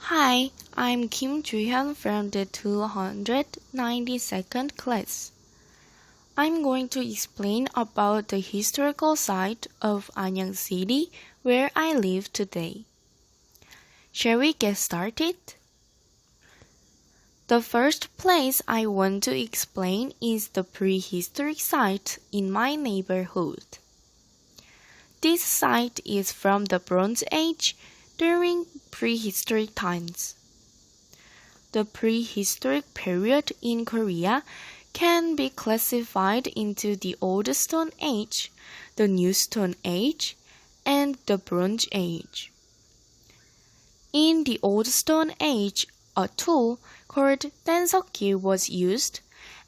Hi, I'm Kim Juhyun from the 292nd class. I'm going to explain about the historical site of Anyang City where I live today. Shall we get started? The first place I want to explain is the prehistoric site in my neighborhood. This site is from the Bronze Age during prehistoric times. The prehistoric period in Korea can be classified into the Old Stone Age, the New Stone Age, and the Bronze Age. In the Old Stone Age, a tool called 댄석기 was used,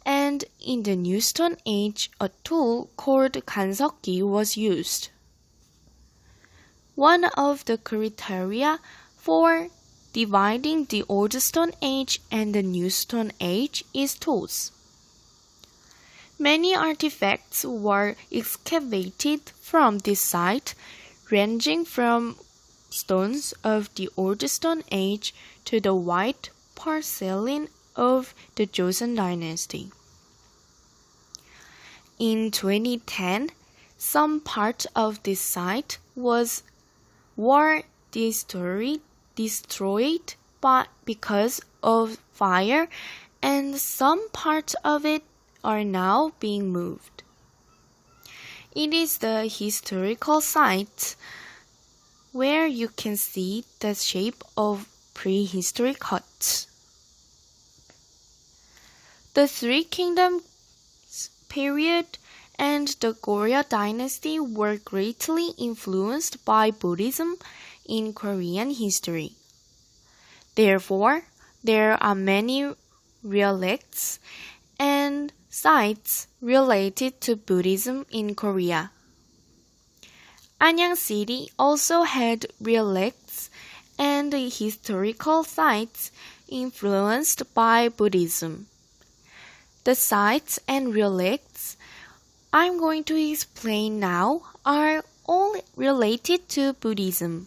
and in the New Stone Age, a tool called 간석기 was used. One of the criteria for dividing the Old Stone Age and the New Stone Age is tools. Many artifacts were excavated from this site, ranging from stones of the Old Stone Age to the white porcelain of the Joseon Dynasty. In 2010, some part of this site were destroyed because of fire, and some parts of it are now being moved. It is the historical site where you can see the shape of prehistoric huts. The Three Kingdoms period and the Goryeo dynasty were greatly influenced by Buddhism in Korean history. Therefore, there are many relicts and sites related to Buddhism in Korea. Anyang City also had relicts and historical sites influenced by Buddhism. The sites and relicts I'm going to explain now are all related to Buddhism.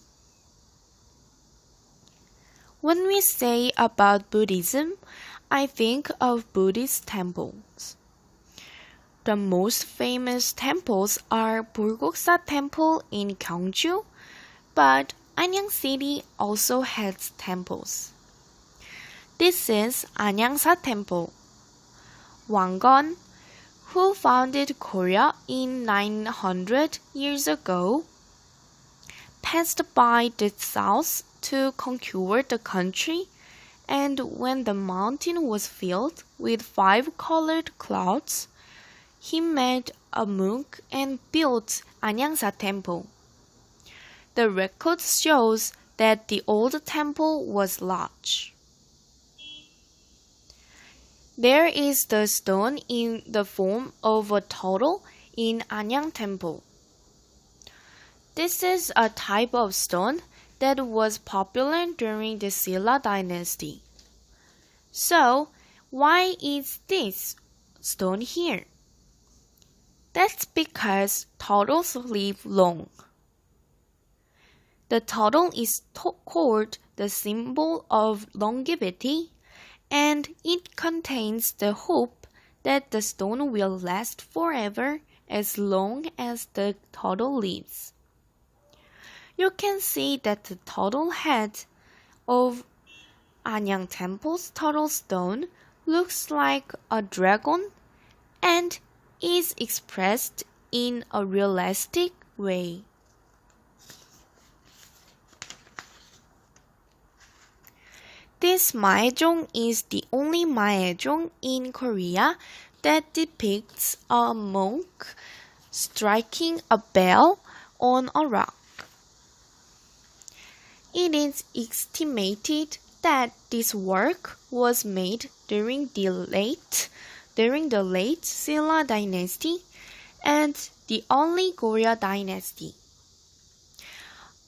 When we say about Buddhism, I think of Buddhist temples. The most famous temples are Samaksa Temple in Gyeongju, but Anyang City also has temples. This is Samaksa Temple. Wangon, who founded Korea in 900 years ago, passed by the south to conquer the country, and when the mountain was filled with 5 colored clouds, he made a monk and built Samaksa Temple. The record shows that the old temple was large. There is the stone in the form of a turtle in Anyang Temple. This is a type of stone that was popular during the Silla dynasty. So, why is this stone here? That's because turtles live long. The turtle is called the symbol of longevity, and it contains the hope that the stone will last forever as long as the turtle lives. You can see that the turtle head of Anyang Temple's turtle stone looks like a dragon and is expressed in a realistic way. This mahejong is the only mahejong in Korea that depicts a monk striking a bell on a rock. It is estimated that this work was made during the late Silla dynasty and the early Goryeo dynasty.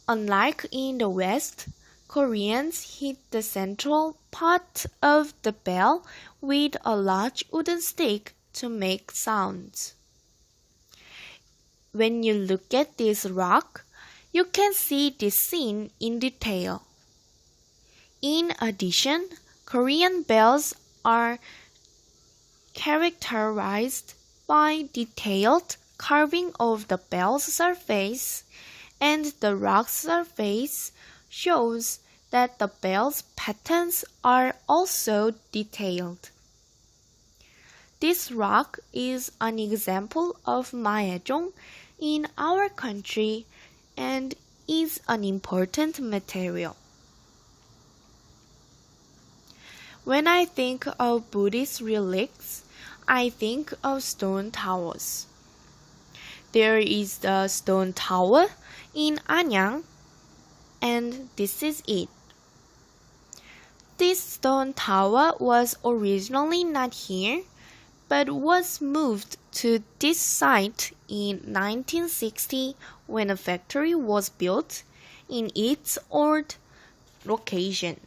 Unlike in the West, Koreans hit the central part of the bell with a large wooden stick to make sounds. When you look at this rock, you can see this scene in detail. In addition, Korean bells are characterized by detailed carving of the bell's surface, and the rock's surface shows that the bell's patterns are also detailed. This rock is an example of Maejong in our country and is an important material. When I think of Buddhist relics, I think of stone towers. There is the stone tower in Anyang, and this is it. This stone tower was originally not here, but was moved to this site in 1960 when a factory was built in its old location.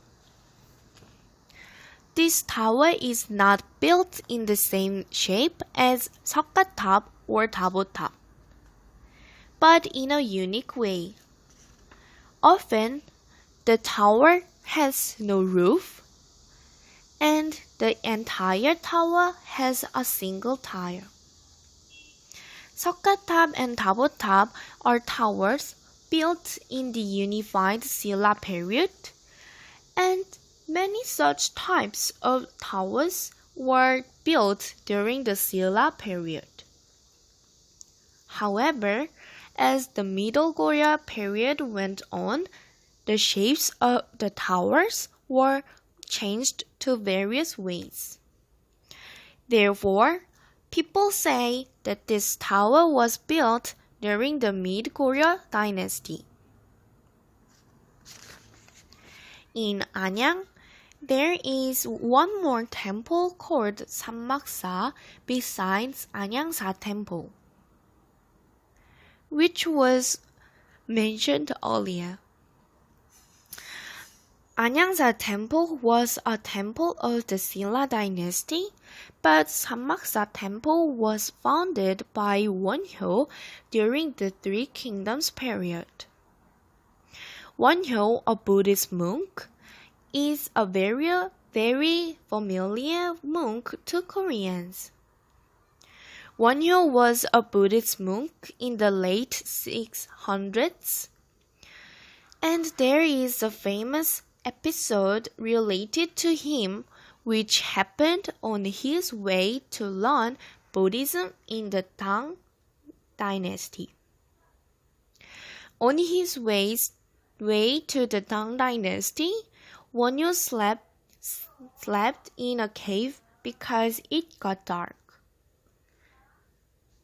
This tower is not built in the same shape as 석가탑 or 다보탑, but in a unique way. Often, the tower has no roof, and the entire tower has a single tile. 석가탑 and 다보탑 are towers built in the unified Silla period, and many such types of towers were built during the Silla period. However, as the Middle Goryeo period went on, the shapes of the towers were changed to various ways. Therefore, people say that this tower was built during the Mid-Goryeo dynasty. In Anyang, there is one more temple called Samaksa besides An양sa Temple, which was mentioned earlier. An양sa Temple was a temple of the Silla dynasty, but Samaksa Temple was founded by Wonhyo during the Three Kingdoms period. Wonhyo, a Buddhist monk, is a very familiar monk to Koreans. Wonhyo was a Buddhist monk in the late 600s, and there is a famous episode related to him which happened on his way to learn Buddhism in the Tang dynasty. On his way to the Tang dynasty, Wonhyo slept in a cave because it got dark.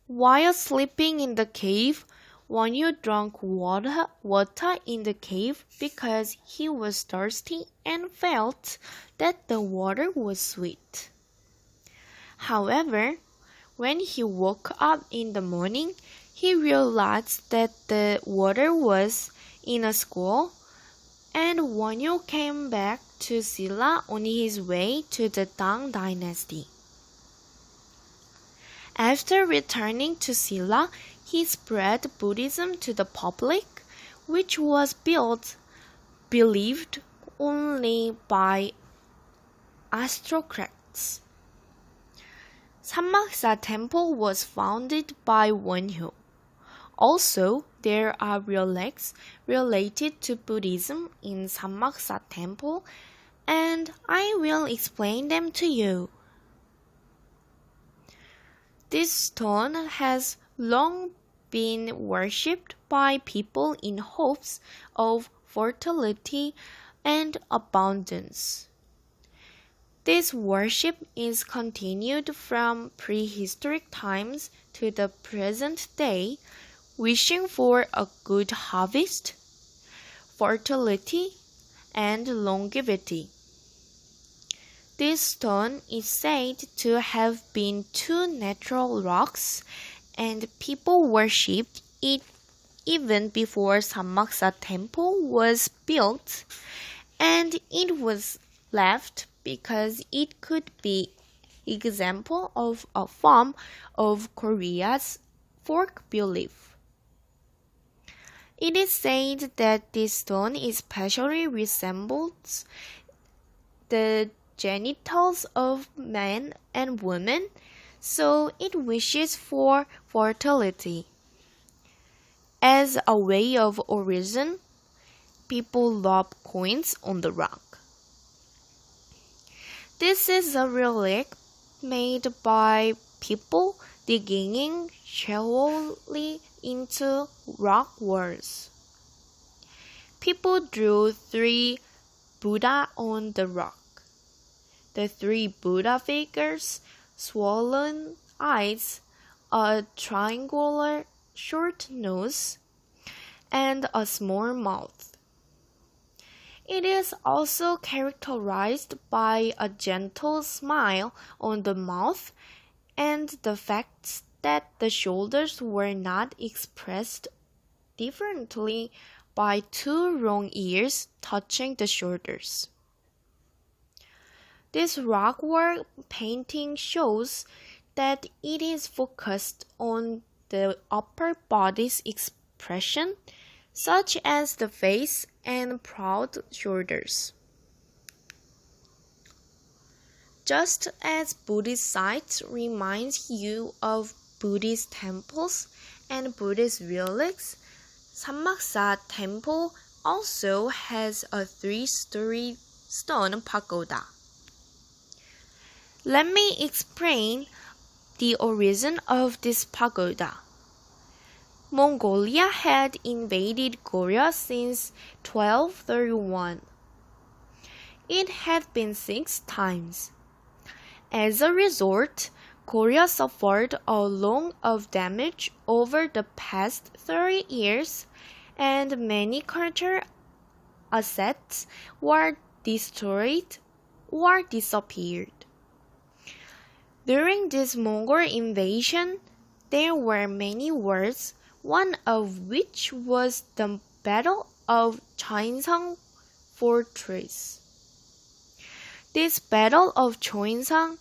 While sleeping in the cave, Wonhyo drank water in the cave because he was thirsty and felt that the water was sweet. However, when he woke up in the morning, he realized that the water was in a school, and Wonhyo came back to Silla on his way to the Tang dynasty. After returning to Silla, he spread Buddhism to the public, which was believed only by aristocrats. Samaksa Temple was founded by Wonhyo. Also, there are relics related to Buddhism in Samaksa Temple, and I will explain them to you. This stone has long been worshipped by people in hopes of fertility and abundance. This worship is continued from prehistoric times to the present day, wishing for a good harvest, fertility, and longevity. This stone is said to have been two natural rocks, and people worshipped it even before Samaksa Temple was built, and it was left because it could be example of a form of Korea's folk belief. It is said that this stone especially resembles the genitals of men and women, so it wishes for fertility. As a way of origin, people lob coins on the rock. This is a relic made by people digging shallowly into rock walls. People drew 3 Buddha on the rock. The 3 Buddha figures, swollen eyes, a triangular short nose, and a small mouth. It is also characterized by a gentle smile on the mouth and the fact that the shoulders were not expressed differently by 2 long ears touching the shoulders. This rockwork painting shows that it is focused on the upper body's expression, such as the face and proud shoulders. Just as Buddhist sites remind you of Buddhist temples and Buddhist relics, Samaksa Temple also has a 3-story stone pagoda. Let me explain the origin of this pagoda. Mongolia had invaded Korea since 1231. It had been 6 times. As a result, Korea suffered a lot of damage over the past 30 years, and many cultural assets were destroyed or disappeared. During this Mongol invasion, there were many wars, one of which was the Battle of Choinsang Fortress. This Battle of Choinsang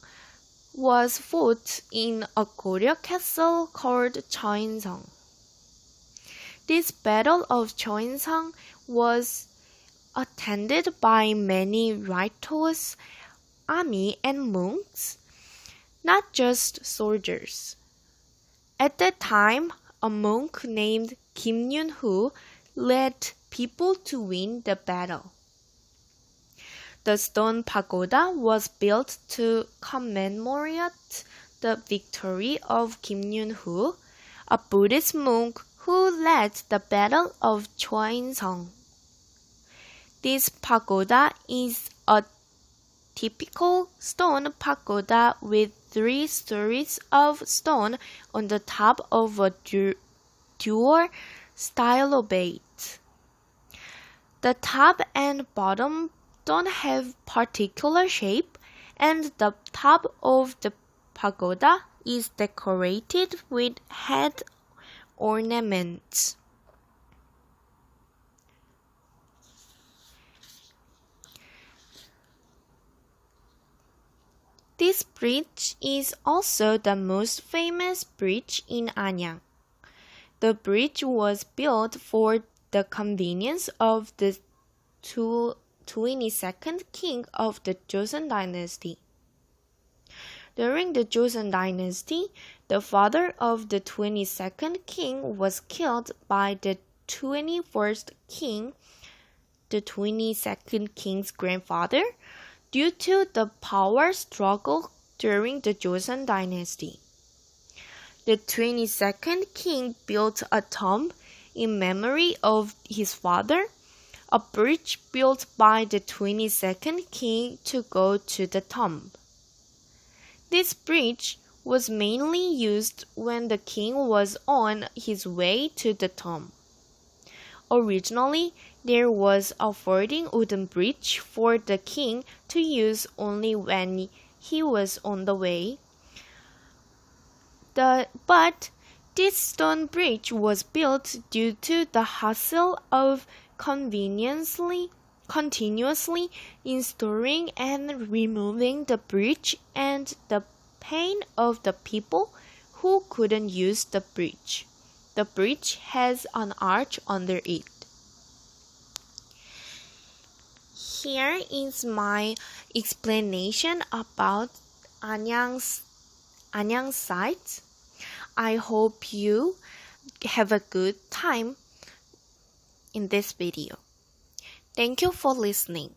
was fought in a Goryeo castle called Choinsang. This Battle of Choinsang was attended by many righteous army and monks, not just soldiers. At that time, a monk named Kim Yun-hoo led people to win the battle. The stone pagoda was built to commemorate the victory of Kim Yun-hoo, a Buddhist monk who led the Battle of Choinsang. This pagoda is a typical stone pagoda with 3 stories of stone on the top of a dual stylobate. The top and bottom don't have particular shape, and the top of the pagoda is decorated with head ornaments. This bridge is also the most famous bridge in Anyang. The bridge was built for the convenience of the 22nd king of the Joseon dynasty. During the Joseon dynasty, the father of the 22nd king was killed by the 21st king, the 22nd king's grandfather, due to the power struggle during the Joseon dynasty. The 22nd king built a tomb in memory of his father, a bridge built by the 22nd king to go to the tomb. This bridge was mainly used when the king was on his way to the tomb. Originally, there was a folding wooden bridge for the king to use only when he was on the way. But this stone bridge was built due to the hassle of continuously installing and removing the bridge and the pain of the people who couldn't use the bridge. The bridge has an arch under it. here is my explanation about Anyang site. I hope you have a good time in this video. Thank you for listening.